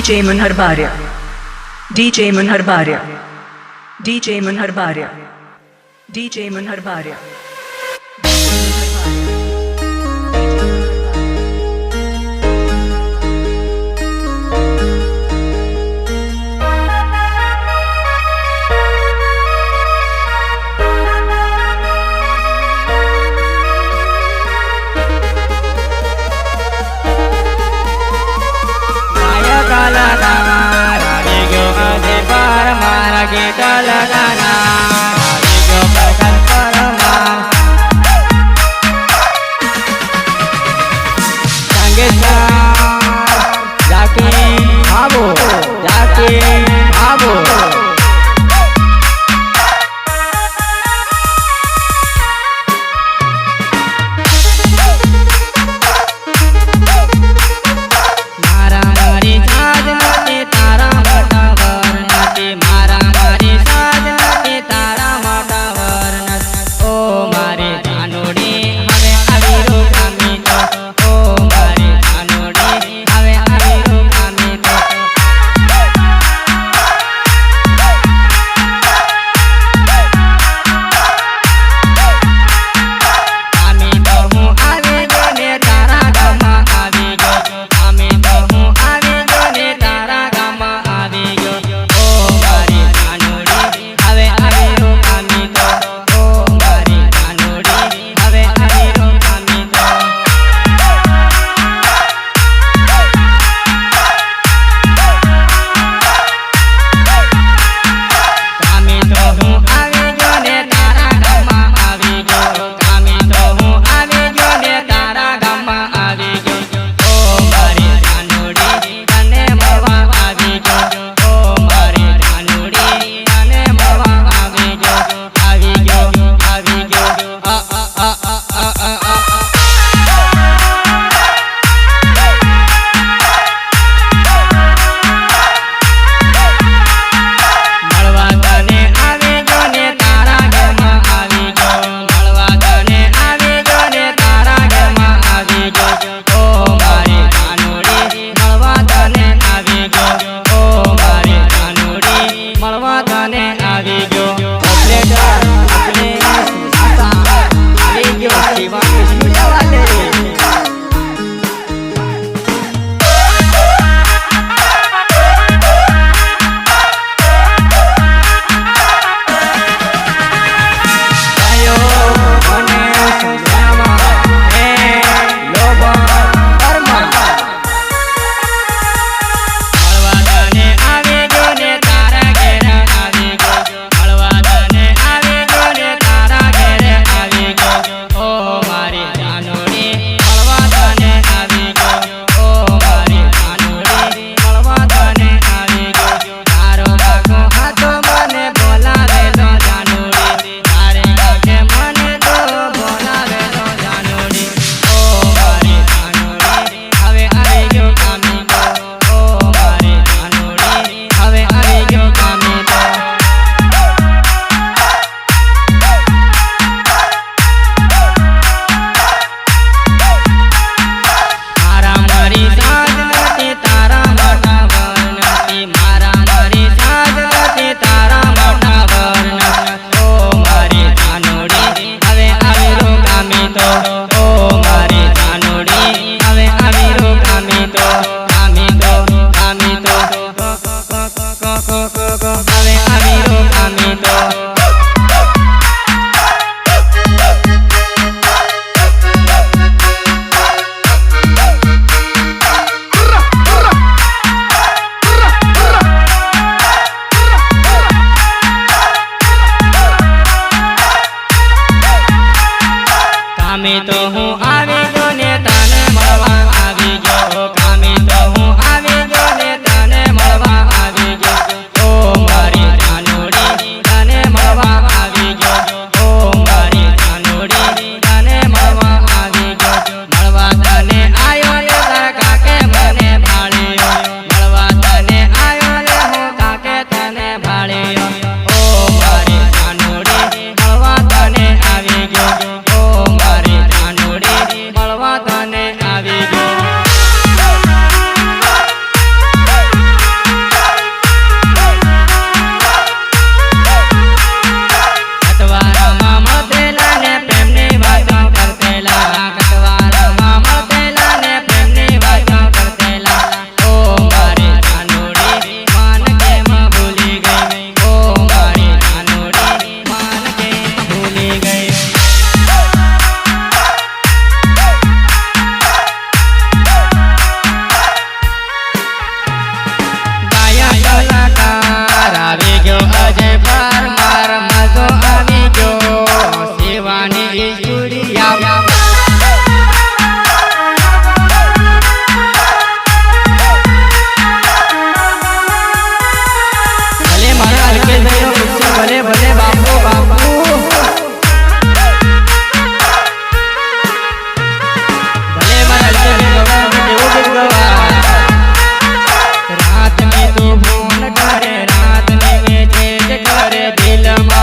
DJ Manhar Bharia, DJ Manhar Bharia, DJ Manhar Bharia, DJ Manhar Bharia. Kita lagana, Adi Gopal Parama.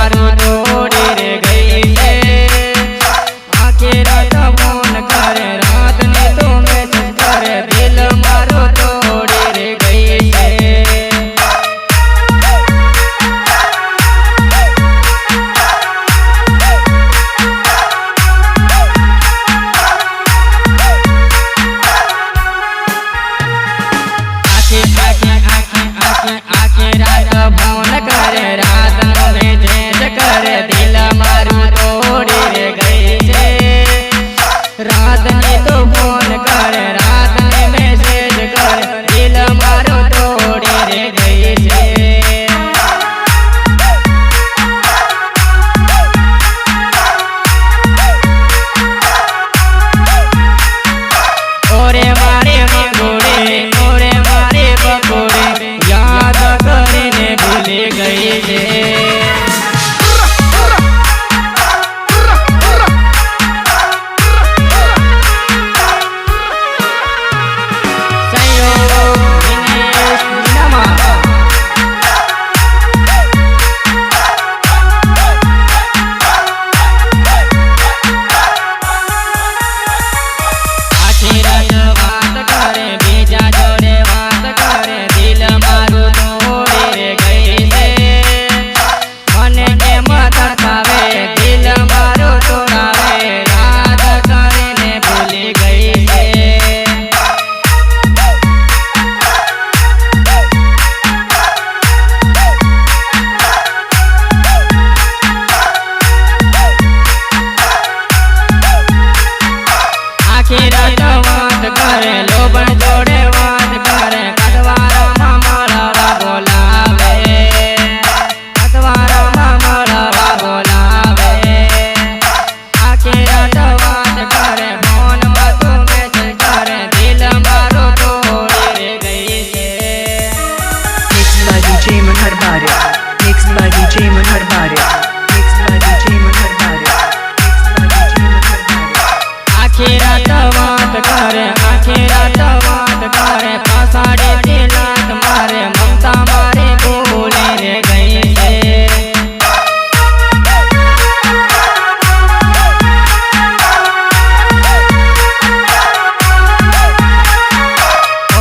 मारू तोड़ी रे गई से आखिर रात फोन करे रात ने तो मैसेज करे दिल मारू तोड़ी रे गई से फोन करे रात मैसेज करे दिल मारू तोड़ी रे गई से रात ने तो फोन करे रात ने मैसेज करे दिल मारू तोड़ी रे गई से ओरे मारे मंगोड़े ओरे मारे पकोड़े याद करने भूल गई जे बात करे लोबन जोड़े बात करे कटवारा मामला बोलावे कटवारा मामला बोलावे आखिर बात करे फोन बातू मैसेज करे दिल मारो तोड़ी रे गई से Mixed by DJ Manharbaria. Mixed by DJ Manharbaria. Mixed by DJ Manharbaria. आखिर बात करे आखिर बात करे पासाड़े दिलात मारे ममता मारे भूले रे गई से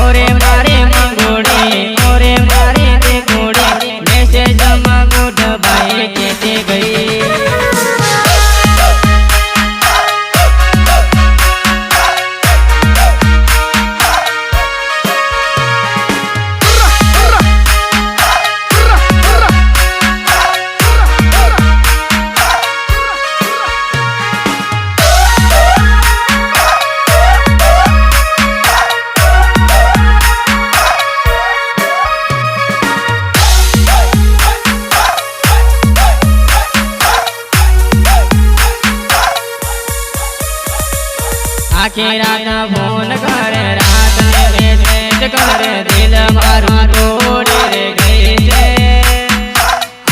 ओरे मारे मंगोड़े ओरे मारे देखोड़े मैसेज मगुड भाई कहते गई आखिर फोन करे रात में मैसेज करे दिल मारू तोड़ी रे गई से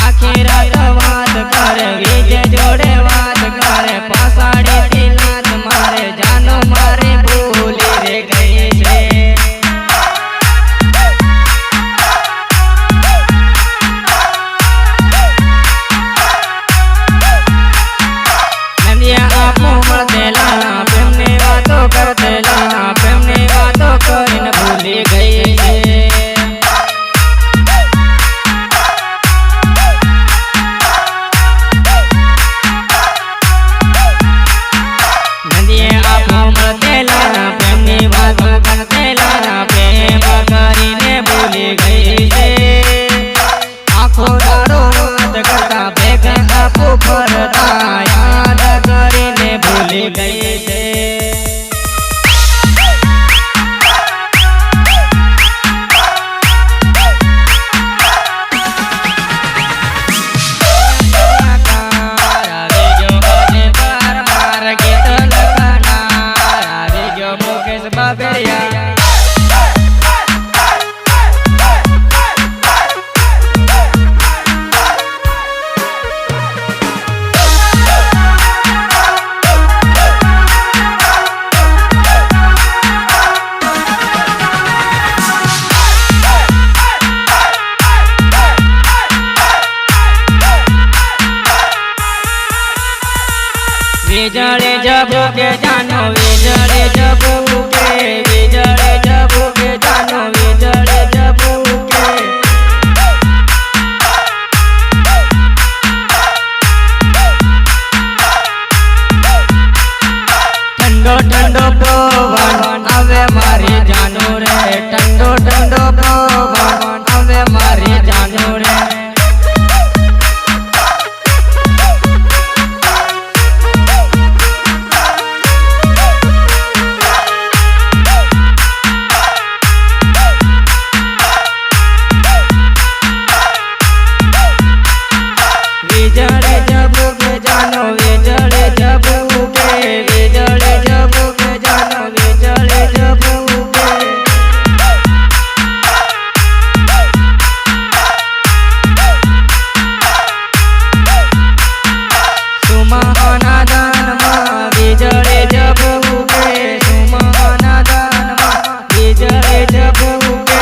आखिर बात करे गीजे जोड़े बात करे पासाड़े दिलात मारे जानो मारे भूली रे गई से नंदिया आपो मरते लाना करते लाना प्रेम ने बातों को इन भूली गई है। વીજળી ઝબૂકે જાનો વીજળી ઝબૂકે વીજળી ઝબૂકે જાનો વીજળી ઝબૂકે ઠંડો ઠંડો પવન આવે મારી જાનો રે ઠંડો ઠંડો પવન આવે મારી જાનો રે વીજળી ઝબૂકે જાનો વીજળી ઝબૂકે વીજળી ઝબૂકે જાનો વીજળી ઝબૂકે સુમાના દાનમાં વીજળી ઝબૂકે સુમાના દાનમાં વીજળી ઝબૂકે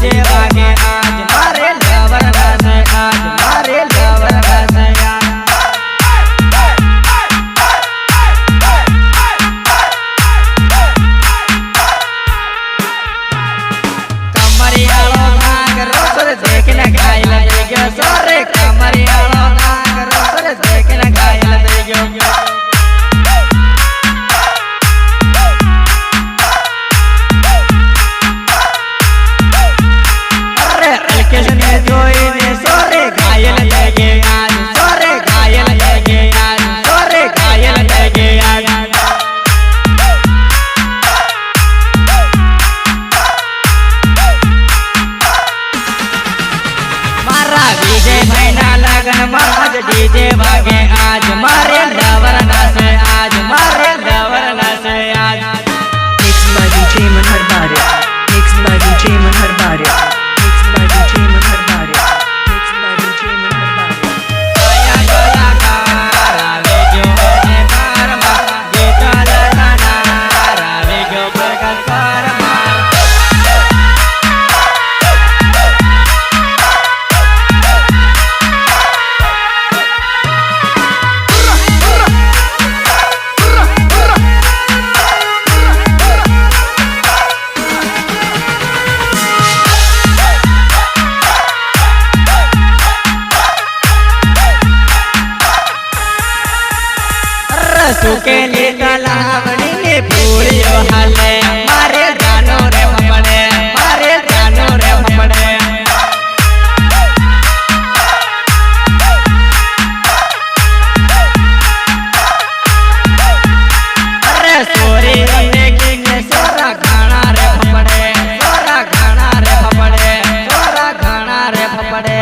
डीजे वागे आज मारे लवर नाचे आज मारे लवर नाचे आज कमरियालो नाग रोसर देखने घायल दे गयो सोरे कमरियालो नाग रोसर देखने घायल दे गयो किसने जोईने सोरे घायल लगे आज सोरे घायल लगे आज सोरे घायल लगे आज मारा डीजे भाईना लगन में आज डीजे वागे आज मारे लवर नाचे आज मारे लवर नाचे आज Mixed by DJ Manhar Baria. Mixed by DJ Manhar Baria. Mixed by DJ Manhar Baria. Mixed by DJ Manhar Baria. आया गया रावे जो है मारमा जेता लगाना रावे जो प्रकाश परमा सुके ले तलावड़ी ने पूरियो हले मारे जानो रे फपड़े मारे जानो रे फपड़े अरे सोरी ने किने सोरा गाना रे फपड़े सोरा गाना रे फपड़े सोरा गाना रे फपड़े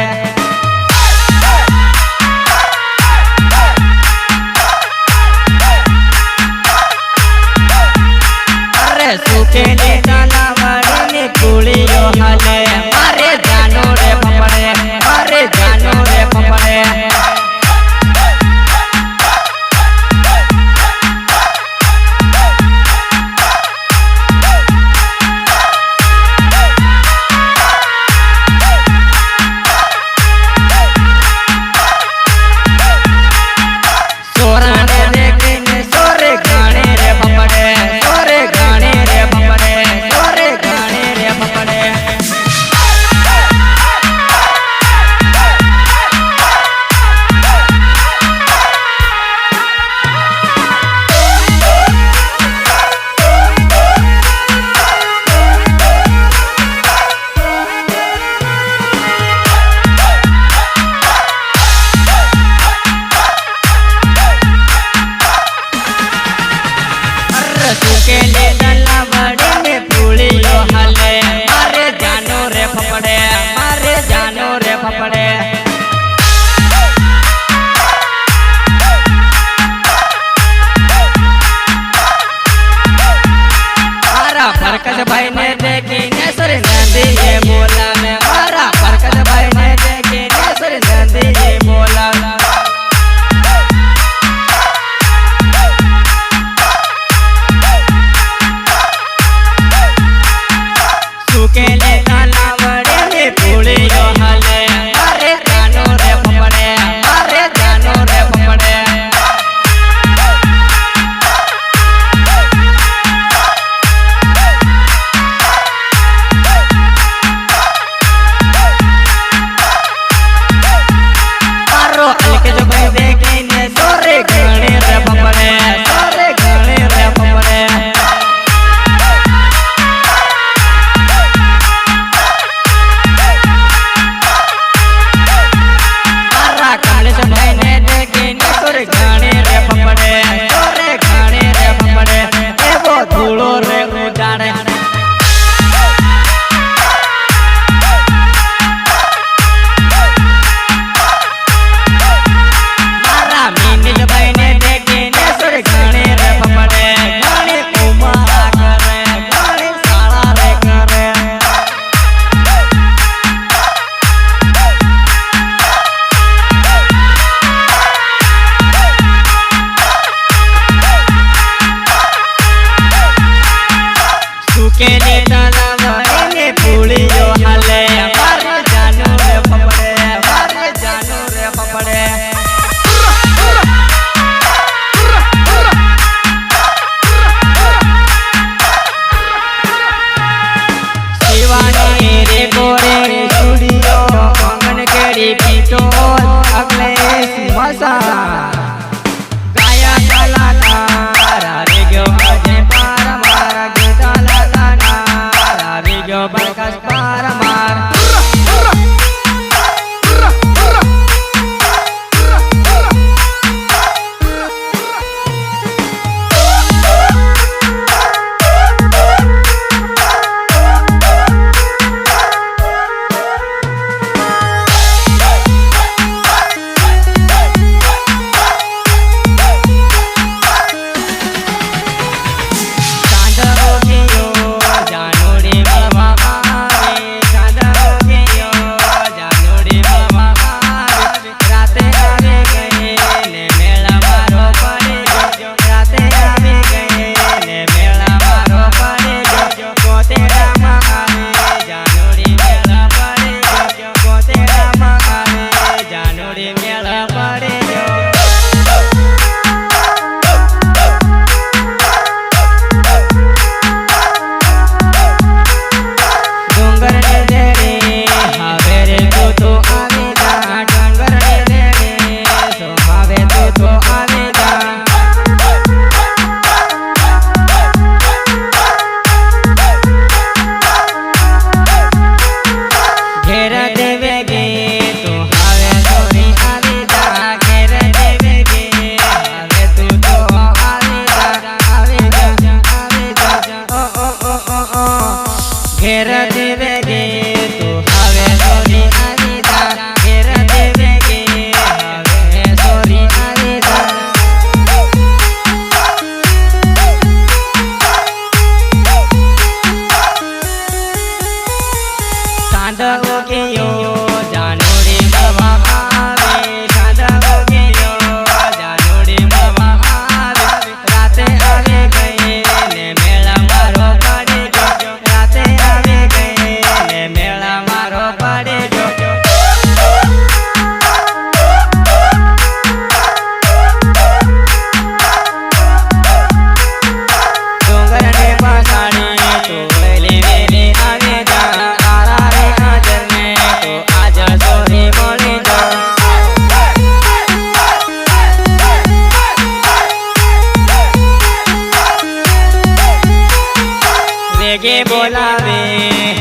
सुके ले तलावड़ी ने पूरियो हले मारे जानो रे फपड़े मारे जानो रे फपड़े सोरा ने देखने सोरे गाने रे फपड़े सोरे गाने रे फपड़े सोरे गाने रे फपड़े सुके ले तलावड़ी ने पूरियो हले मारे जानो रे फपड़े मारे जानो रे फपड़े मारा फरकत भाई ने देखी नेसर नंदी ये बोला में मारा फरकत भाई ने देखी नेसर नंदी ये बोला બોલાવે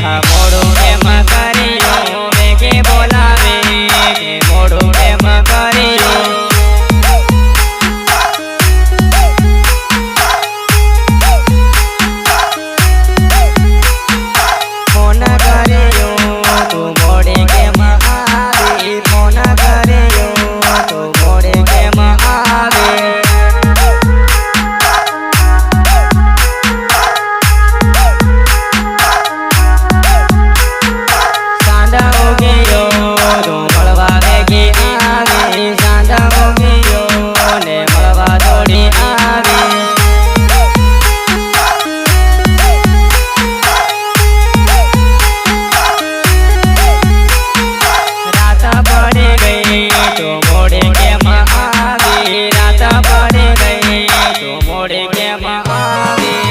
હા મોડું એમ કર્યું વેગે બોલાવે કે મોડું એમ કર્યું ફોન કર્યો તું મોડે કેમ આવી ફોન કર્યો તું મોડે કેમ આવે સાંડા ઉગ્યો તું મળવા વેગી આવી સાંડા ઉગ્યો ને મળવા દોડી આવી રાત પડી ગઈ તો મોડે કેમ આવી રાત પડી ગઈ તો મોડે કેમ આવી